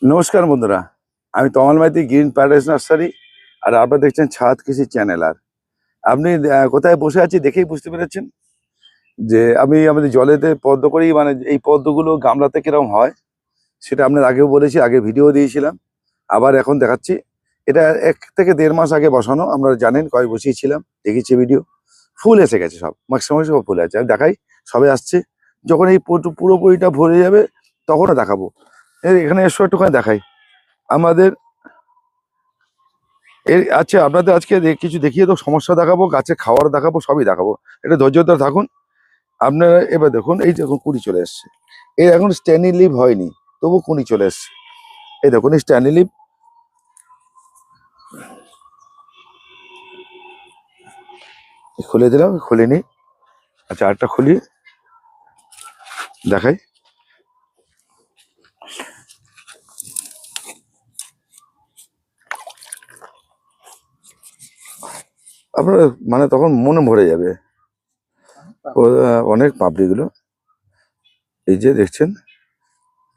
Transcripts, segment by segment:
নমস্কার বন্ধুরা, আমি তমাল মাইতি, গ্রিন প্যারাডাইস নার্সারি। আর আপনারা দেখছেন ছাদ কৃষি চ্যানেল। আর আপনি কোথায় বসে আছি দেখেই বুঝতে পেরেছেন যে আমি আমাদের জলেতে পদ্ম করি, মানে এই পদ্মগুলো গামলাতে কিরকম হয় সেটা আপনার আগেও বলেছি, আগে ভিডিও দিয়েছিলাম, আবার এখন দেখাচ্ছি। এটা 1 থেকে 1.5 মাস আগে বসানো, আপনারা জানেন, কয় বসিয়েছিলাম, দেখেছি ভিডিও। ফুল এসে গেছে, সব ম্যাক্সিমাম সব ফুল আছে, আমি দেখাই। সবে আসছে, যখন এই পুরোপুরিটা ভরে যাবে তখনও দেখাবো। এখানে এসো একটুখানি দেখাই আমাদের। আচ্ছা, আপনাদের আজকে কিছু দেখিয়ে তো সমস্যা দেখাবো, গাছে খাওয়ার দেখাবো, সবই দেখাবো। এটা ধৈর্য ধরে থাকুন। আপনারা এবার দেখুন, এই দেখুন কুড়ি চলে এসছে। এই এখন স্ট্যান্ডি লিভ হয়নি, তবু কুড়ি চলে এসছে। এই দেখুন এই স্ট্যান্ডি লিভ খুলে দিলাম, খুলিনি। আচ্ছা, আরেকটা খুলি, দেখাই। আপনার মানে তখন মনে ভরে যাবে, অনেক পাপড়িগুলো। এই যে দেখছেন,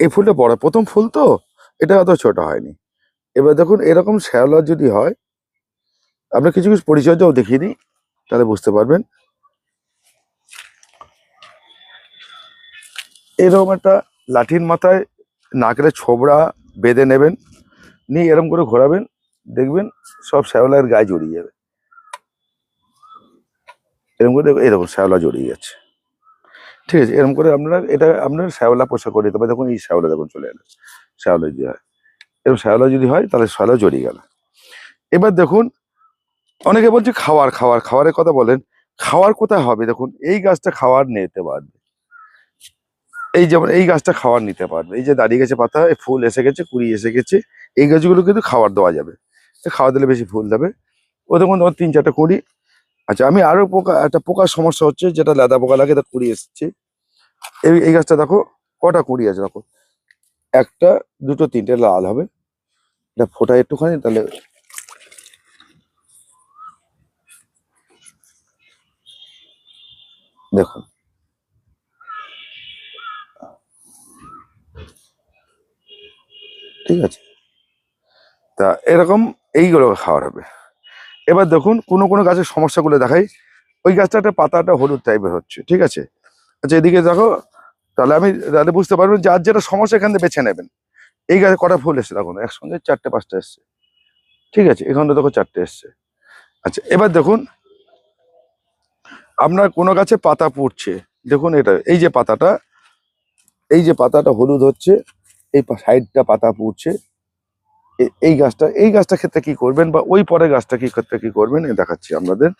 এই ফুলটা বড়, প্রথম ফুল তো, এটা অত ছোট হয়নি। এবার দেখুন, এরকম শ্যাওলা যদি হয়, আপনার কিছু কিছু পরিচর্যাও দেখিয়ে দিই, তাহলে বুঝতে পারবেন। এরকম একটা লাঠির মাথায় নাকের ছোবড়া বেঁধে নেবেন, নিয়ে এরকম করে ঘোরাবেন, দেখবেন সব শ্যাওলার গায়ে জড়িয়ে যাবে। এরকম করে এরকম শ্যাওলা জড়িয়ে যাচ্ছে, ঠিক আছে। এরকম করে আপনারা এটা আপনার শ্যাওলা পোষা করে দিতে হবে। দেখুন এই শ্যাওলা দেখুন চলে এলো, শ্যাওলা যদি হয়, এরকম শ্যাওলা যদি হয় তাহলে শ্যাওলা জড়িয়ে গেল। এবার দেখুন, অনেকে বলছে খাওয়ার খাওয়ার খাওয়ারের কথা বলেন, খাওয়ার কোথায় হবে? দেখুন এই গাছটা খাওয়ার নিতে পারবে, এই যেমন এই গাছটা খাওয়ার নিতে পারবে। এই যে দাঁড়িয়ে গেছে পাতা, ফুল এসে গেছে, কুড়ি এসে গেছে, এই গাছগুলো কিন্তু খাবার দেওয়া যাবে। খাওয়া দিলে বেশি ফুল দেবে। ও দেখুন, তোমার 3-4টা কুড়ি। আচ্ছা, আমি আরো একটা পোকার সমস্যা হচ্ছে, যেটা লেদা পোকা লাগে, তা কুড়ি এসছে। এই গাছটা দেখো কটা কুড়ি আছে, দেখো, একটা, দুটো, তিনটে লাল হবে। এটা ফোটায় একটুখানি, তাহলে দেখুন, ঠিক আছে। তা এরকম এইগুলো খাওয়ার হবে। এবার দেখুন, কোনো কোনো গাছের সমস্যাগুলো দেখাই। ওই গাছটা একটা পাতাটা হলুদ টাইপের হচ্ছে, ঠিক আছে। আচ্ছা, এদিকে দেখো, তাহলে বুঝতে পারবেন যার যেটা সমস্যা, এখান থেকে বেছে নেবেন। এই গাছে কটা ফুল এসছে দেখুন, একসঙ্গে 4টে 5টা এসছে, ঠিক আছে। এখানে দেখো 4টে এসছে। আচ্ছা, এবার দেখুন, আপনার কোনো গাছে পাতা পুড়ছে, দেখুন এটা, এই যে পাতাটা হলুদ হচ্ছে, এই সাইডটা পাতা পুড়ছে। এই গাছটা ক্ষেত্রে কি করবেন, বা ওই পরের গাছটা কি ক্ষেত্রে কি করবেন, এ দেখাচ্ছি আপনাদের।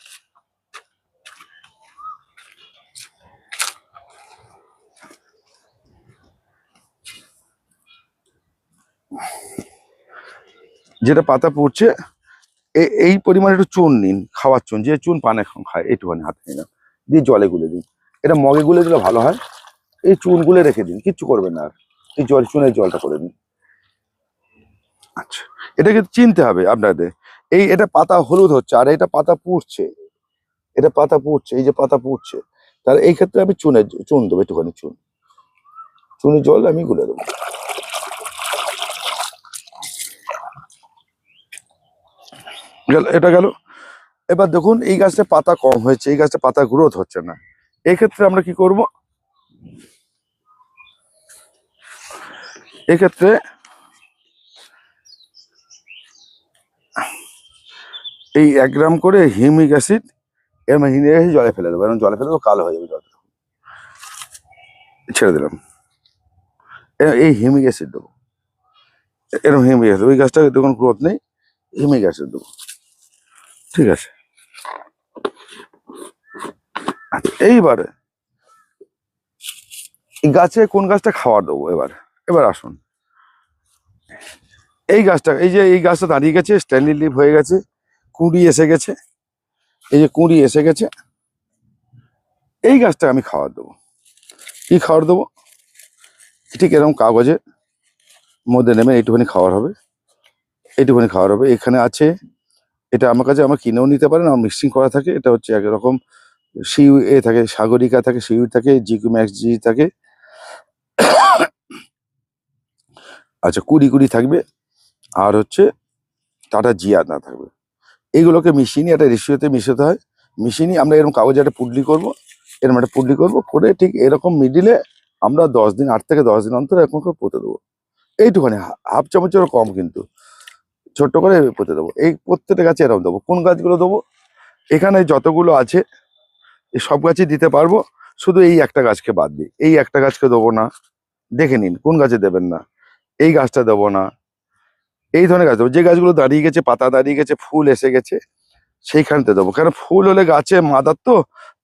যেটা পাতা পুড়ছে, এই পরিমাণে একটু চুন নিন, খাওয়ার চুন, যে চুন পানে খায়, একটুখানি হাতে নিন, দিয়ে জলে গুলে দিন। এটা মগে গুলে দিলে ভালো হয়। এই চুন গুলে রেখে দিন, কিচ্ছু করবেন না আর। এই চুনের জলটা করে দিন। আচ্ছা, এটাকে চিনতে হবে আপনাদের। এটা পাতা হলুদ হচ্ছে, আর এটা পাতা পুড়ছে, এই যে পাতা পুড়ছে। তাহলে এই ক্ষেত্রে আমি চুন দেবো, একটুখানি চুনের জল আমি গুলে দেবো। এটা গেল। এবার দেখুন, এই গাছটা পাতা কম হয়েছে, এই গাছটা পাতা গ্রোথ হচ্ছে না। এই ক্ষেত্রে আমরা কি করব? এক্ষেত্রে এই 1 গ্রাম করে হিউমিক অ্যাসিড, হিউমিক অ্যাসিড জলে ফেলে দেবো, জলে ফেলে দেবো, কালো হয়ে যাবে জলটা, ছেড়ে দিলাম। এই হিউমিক অ্যাসিড দেবো, এরকম হিউমিক অ্যাসিড। ওই গাছটা দেখুন গ্রোথ নেই, হিউমিক অ্যাসিড দেবো, ঠিক আছে। আচ্ছা, এইবারে এই গাছে কোন গাছটা খাবার দেবো, এবার আসুন। এই গাছটা দাঁড়িয়ে গেছে, স্ট্যান্ডি লিভ হয়ে গেছে, কুঁড়ি এসে গেছে, এই যে কুঁড়ি এসে গেছে। এই গাছটা আমি খাবার দেবো। কি খাবার দেবো? ঠিক এরকম কাগজের মধ্যে নেবেন, এইটুখানি খাবার হবে, এখানে আছে। এটা আমার কাছে কিনেও নিতে পারেন, আমার মিক্সিং করা থাকে। এটা হচ্ছে একরকম থাকে, সাগরিকা থাকে, শিউর থাকে, জিকু ম্যাক্স জি থাকে। আচ্ছা, কুড়ি কুড়ি থাকবে, আর হচ্ছে টাটা জিয়া না থাকবে। এইগুলোকে মিশিয়ে নিয়ে একটা রেশিওতে মিশাতে হয়। মিশিয়ে নিয়ে আমরা এরকম কাগজে একটা পুডলি করবো, এরকম একটা পুডলি করবো করে ঠিক এরকম মিডিলে আমরা 10 দিন, 8 থেকে 10 দিন অন্তর এরকম করে পুঁতে দেবো। এইটুখানি হাফ চামচেরও কম, কিন্তু ছোট্ট করে পুঁতে দেবো। এই প্রত্যেকটা গাছে এরকম দেবো। কোন গাছগুলো দেবো, এখানে যতগুলো আছে এই সব গাছই দিতে পারবো, শুধু এই একটা গাছকে বাদ দিই। এই একটা গাছকে দেবো না, দেখে নিন কোন গাছে দেবেন না। এই গাছটা দেবো না, এই ধরনের গাছ দেবো। যে গাছগুলো দাঁড়িয়ে গেছে, পাতা দাঁড়িয়ে গেছে, ফুল এসে গেছে, সেইখানতে দেবো। কারণ ফুল হলে গাছে মাদার তো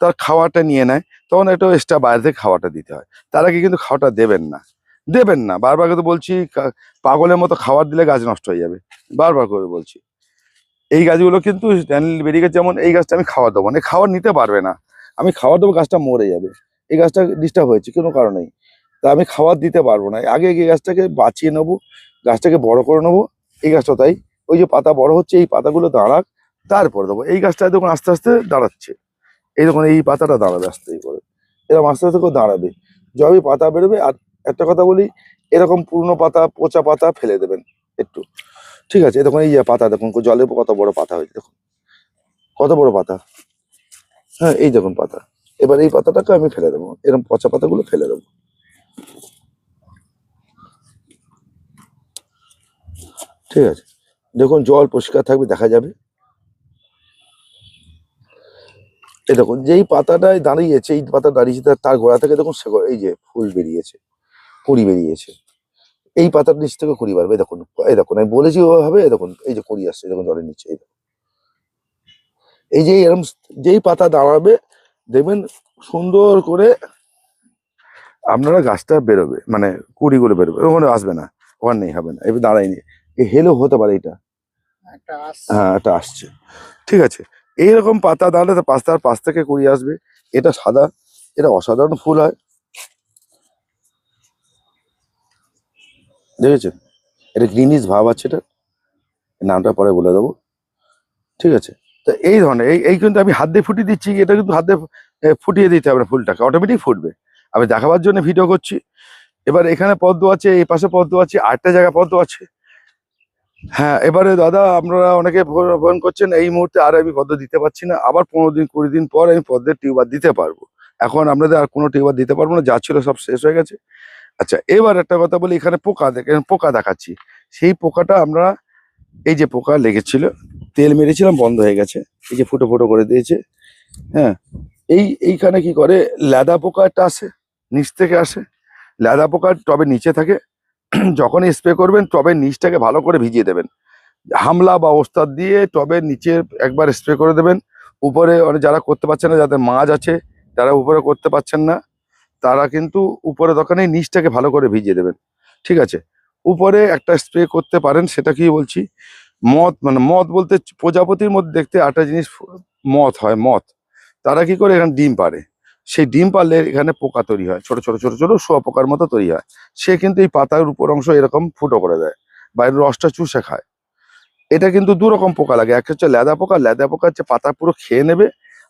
তার খাওয়াটা নিয়ে নেয়, তখন একটু এক্সট্রা বাইরে থেকে খাওয়াটা দিতে হয়। তার আগে কিন্তু খাওয়াটা দেবেন না, দেবেন না। বারবার কিন্তু বলছি, পাগলের মতো খাবার দিলে গাছ নষ্ট হয়ে যাবে, বারবার করে বলছি। এই গাছগুলো কিন্তু ড্যানিয়েল বেরিয়ে গেছে, যেমন এই গাছটা আমি খাবার দেবো না, খাবার নিতে পারবে না। আমি খাবার দেবো, গাছটা মরে যাবে। এই গাছটা ডিস্টার্ব হয়েছে কোনো কারণেই, তা আমি খাবার দিতে পারবো না। আগে এই গাছটাকে বাঁচিয়ে নেবো, গাছটাকে বড় করে নেবো। এই গাছটা তাই, ওই যে পাতা বড় হচ্ছে, এই পাতাগুলো দাঁড়াক, তারপরে দেবো। এই গাছটা দেখুন আস্তে আস্তে দাঁড়াচ্ছে, এই দেখুন এই পাতাটা দাঁড়াবে আস্তে করে, এরকম আস্তে আস্তে করে দাঁড়াবে, যবে পাতা বেরোবে। আর একটা কথা বলি, এরকম পুরনো পাতা, পচা পাতা ফেলে দেবেন একটু, ঠিক আছে? দেখুন এই যে পাতা, দেখুন জলে কত বড় পাতা হয়েছে, দেখুন কত বড় পাতা। হ্যাঁ, এই দেখুন পাতা। এবার এই পাতাটাকে আমি ফেলে দেবো, এরকম পচা পাতাগুলো ফেলে দেবো, ঠিক আছে? দেখুন জল পরিষ্কার থাকবে, দেখা যাবে। এই দেখুন যেই পাতাটায় দাঁড়িয়েছে, এই পাতা দাঁড়িয়েছে, তার গোড়া থেকে দেখুন এই যে ফুল বেরিয়েছে, কুড়ি বেরিয়েছে। এই পাতার নিচ থেকে কুড়ি বাড়বে, এই দেখুন। এই দেখুন আমি বলেছি ওভাবে, এই দেখুন এই যে কুড়ি আসছে, দেখুন জলের নিচে। এই দেখুন, এই যে এরকম যেই পাতা দাঁড়াবে, দেখবেন সুন্দর করে আপনারা গাছটা বেরোবে, মানে কুড়িগুলো বেরোবে, ওখানে আসবে না, ওখানে নেই, হবে না, এবার দাঁড়ায়নি। এই হেলেও হতে পারে এটা, হ্যাঁ এটা আসছে, ঠিক আছে? এইরকম পাতা দাঁড়ালে তো তার পাশ থেকে কুড়ি আসবে। এটা সাদা, এটা অসাধারণ ফুল হয়, দেখেছেন? এটা গ্রিনিশ ভাব আছে, এটা নামটা পরে বলে দেবো, ঠিক আছে? তো এই ধরনের এই কিন্তু আমি হাত দিয়ে ফুটিয়ে দিচ্ছি, এটা কিন্তু হাত দিয়ে ফুটিয়ে দিতে হবে না, ফুলটাকে অটোমেটিক ফুটবে। আমি দেখাবার জন্য ভিডিও করছি। এবার এখানে পদ্ম আছে, এই পাশে পদ্ম আছে, আরেকটা জায়গায় পদ্ম আছে। হ্যাঁ, এবারে দাদা আপনারা অনেকে ফোন করছেন, এই মুহূর্তে আর আমি পদ্ম দিতে পারছি না, আবার 15 দিন 20 দিন পর আমি পদ্মের টিউবার দিতে পারবো। এখন আপনাদের আর কোনো টিউবার দিতে পারবো না, যা ছিল সব শেষ হয়ে গেছে। আচ্ছা, এবার একটা কথা বলি, এখানে পোকা দেখেন, পোকা দেখাচ্ছি। সেই পোকাটা আমরা, এই যে পোকা লেগেছিল, তেল মেরেছিলাম, বন্ধ হয়ে গেছে, এই যে ফুটো ফুটো করে দিয়েছে। হ্যাঁ, এইখানে কি করে, লেদা পোকা একটা আসে, নিচ থেকে আসে। লেদা পোকা টবে নিচে থাকে। যখনই স্প্রে করবেন, টবের নিচটাকে ভালো করে ভিজিয়ে দেবেন, হামলা বা ওস্তাদ দিয়ে টবের নিচে একবার স্প্রে করে দেবেন। উপরে যারা করতে পারছেন না, যাদের মাছ আছে, যারা উপরে করতে পারছেন না, তারা কিন্তু উপরে দোকানে নিচটাকে ভালো করে ভিজিয়ে দেবেন, ঠিক আছে? উপরে একটা স্প্রে করতে পারেন, সেটা কি বলছি, মথ, মানে মথ বলতে প্রজাপতির মধ্যে দেখতে একটা জিনিস মথ হয়, মথ। তারা কি করে, এখানে ডিম পাড়ে। সেই ডিম পারলে এখানে পোকা তৈরি হয়, ছোট ছোট ছোট ছোট শুঁয়োপোকার মতো তৈরি হয়। সে কিন্তু এই পাতার উপর অংশ এরকম ফুটো করে দেয়, বাইরের রসটা চুষে খায়। এটা কিন্তু দু রকম পোকা লাগে, একটা হচ্ছে লেদা পোকা, লেদা পোকা হচ্ছে পাতা পুরো খেয়ে নেবে,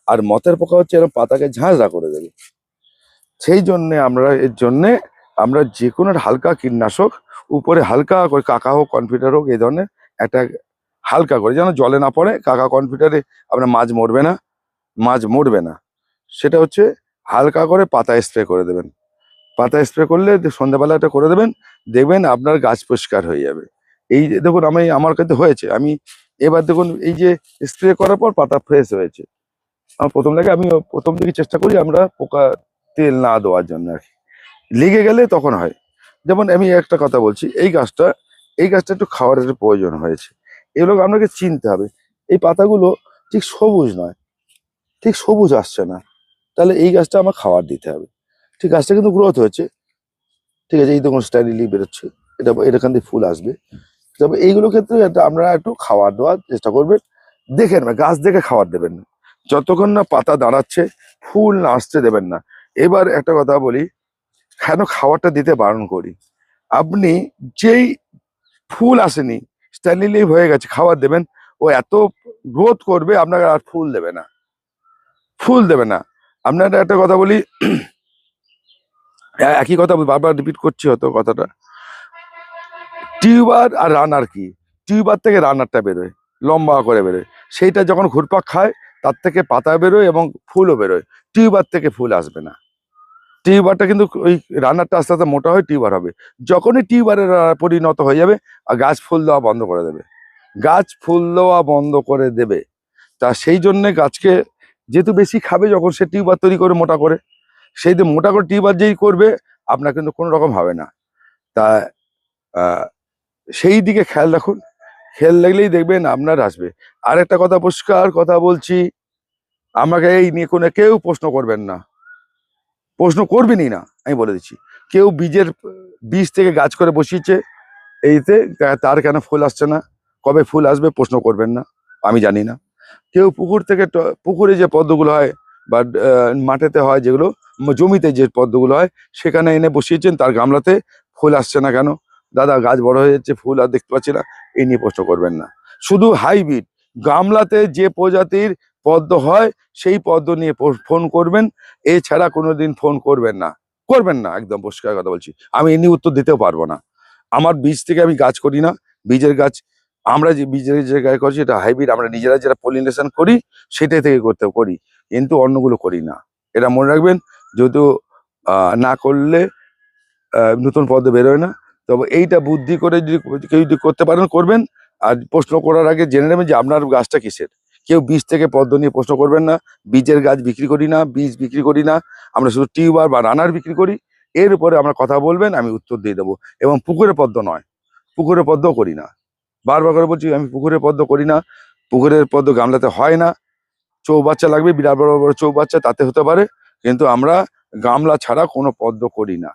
আর মথের পোকা হচ্ছে এরকম পাতাকে ঝাঁঝরা করে দেবে। সেই জন্যে আমরা, এর জন্যে আমরা যে কোনো একটা হালকা কীটনাশক উপরে হালকা করে, কাকা হোক কনফিডার হোক, এই ধরনের একটা হালকা করে, যেন জলে না পড়ে। কাকা কনফিডারে আপনার মাছ মরবে না, মাছ মরবে না। সেটা হচ্ছে হালকা করে পাতা স্প্রে করে দেবেন। পাতা স্প্রে করলে সন্ধ্যাবেলা এটা করে দেবেন, দেখবেন আপনার গাছ পরিষ্কার হয়ে যাবে। এই যে দেখুন, আমার কাছে হয়েছে, আমি এবার দেখুন এই যে স্প্রে করার পর পাতা ফ্রেশ হয়েছে। আমার প্রথম লাগে, আমি প্রথম থেকে চেষ্টা করি আমরা পোকা তেল না দেওয়ার জন্য আর কি। লেগে গেলে তখন হয়। যেমন আমি একটা কথা বলছি, এই গাছটা একটু খাবারের প্রয়োজন হয়েছে, এগুলো আপনাকে চিনতে হবে। এই পাতাগুলো ঠিক সবুজ নয়, ঠিক সবুজ আসছে না, তাহলে এই গাছটা আমার খাবার দিতে হবে। ঠিক, গাছটা কিন্তু গ্রোথ হয়েছে, ঠিক আছে? এই দেখুন স্টাইলি বেরোচ্ছে, এটা এখান দিয়ে ফুল আসবে। তবে এইগুলো ক্ষেত্রে আমরা একটু খাবার দেওয়ার চেষ্টা করবেন, দেখে নেবেন, গাছ দেখে খাবার দেবেন না। যতক্ষণ না পাতা দাঁড়াচ্ছে, ফুল না আসতে দেবেন না। এবার একটা কথা বলি, কেন খাবারটা দিতে বারণ করি, আপনি যেই ফুল আসেনি, স্ট্যান্ডলি হয়ে গেছে, খাবার দেবেন, ও এত গ্রোথ করবে, আপনাকে আর ফুল দেবে না, ফুল দেবে না। আপনার একটা কথা বলি, একই কথা বারবার রিপিট করছি হয়তো কথাটা, টিউবার আর রানার কি, টিউবার থেকে রানারটা বেরোয়, লম্বা করে বেরোয়, সেইটা যখন ঘুরপাক খায় তার থেকে পাতা বেরোয় এবং ফুলও বেরোয়। টিউবার থেকে ফুল আসবে না। টিউবারটা কিন্তু ওই রানারটা আস্তে আস্তে মোটা হয়, টিউবার হবে। যখনই টিউবারের পরিণত হয়ে যাবে আর গাছ ফুল দেওয়া বন্ধ করে দেবে, গাছ ফুল দেওয়া বন্ধ করে দেবে। তা সেই জন্যে গাছকে যেহেতু বেশি খাবে, যখন সে টিউবার তৈরি করে মোটা করে, সেই যে মোটা করে টিউবার যেই করবে আপনার কিন্তু কোনো রকম হবে না। তা সেই দিকে খেয়াল রাখুন, খেয়াল লাগলেই দেখবেন আপনার আসবে। আর একটা কথা পরিষ্কার কথা বলছি, আমাকে এই নিয়ে কোনো কেউ প্রশ্ন করবেন না, প্রশ্ন করবেনই না, আমি বলে দিচ্ছি। কেউ বীজ থেকে গাছ করে বসিয়েছে, এইতে তার কেন ফুল আসছে না, কবে ফুল আসবে প্রশ্ন করবেন না, আমি জানি না। কেউ পুকুর থেকে পুকুরে যে পদ্মগুলো হয় বা মাঠেতে হয়, যেগুলো জমিতে যে পদ্মগুলো হয়, সেখানে এনে বসিয়েছেন, তার গামলাতে ফুল আসছে না কেন, দাদা গাছ বড় হয়ে যাচ্ছে ফুল আর দেখতে পাচ্ছি না, এই নিয়ে প্রশ্ন করবেন না। শুধু হাইব্রিড গামলাতে যে প্রজাতির পদ্ম হয় সেই পদ্ম নিয়ে ফোন করবেন, এছাড়া কোনোদিন ফোন করবেন না, করবেন না, একদম পরিষ্কার কথা বলছি। আমি এ নিয়ে উত্তর দিতেও পারবো না। আমার বীজ থেকে আমি গাছ করি না, বীজের গাছ আমরা যে বীজের যে গাছ করছি এটা হাইব্রিড, আমরা নিজেরা যেটা পলিনেশন করি সেটাই থেকে করি, কিন্তু অন্যগুলো করি না। এটা মনে রাখবেন, যেহেতু না করলে নতুন পদ্ম বেরোয় না। তবে এইটা বুদ্ধি করে যদি কেউ যদি করতে পারেন করবেন। আর প্রশ্ন করার আগে জেনে নেবেন যে আপনার গাছটা কিসের। কেউ বীজ থেকে পদ্ম নিয়ে প্রশ্ন করবেন না। বীজের গাছ বিক্রি করি না, বীজ বিক্রি করি না, আমরা শুধু টিউবার বা রানার বিক্রি করি। এর উপরে আমরা কথা বলবেন, আমি উত্তর দিয়ে দেবো। এবং পুকুরে পদ্ম নয়, পুকুরে পদ্ম করি না, বারবার করে বলছি, আমি পুকুরে পদ্ম করি না। পুকুরের পদ্ম গামলাতে হয় না, চৌবাচ্চা লাগবে, বিরাট বড় বড় চৌবাচ্চা, তাতে হতে পারে, কিন্তু আমরা গামলা ছাড়া কোনো পদ্ম করি না।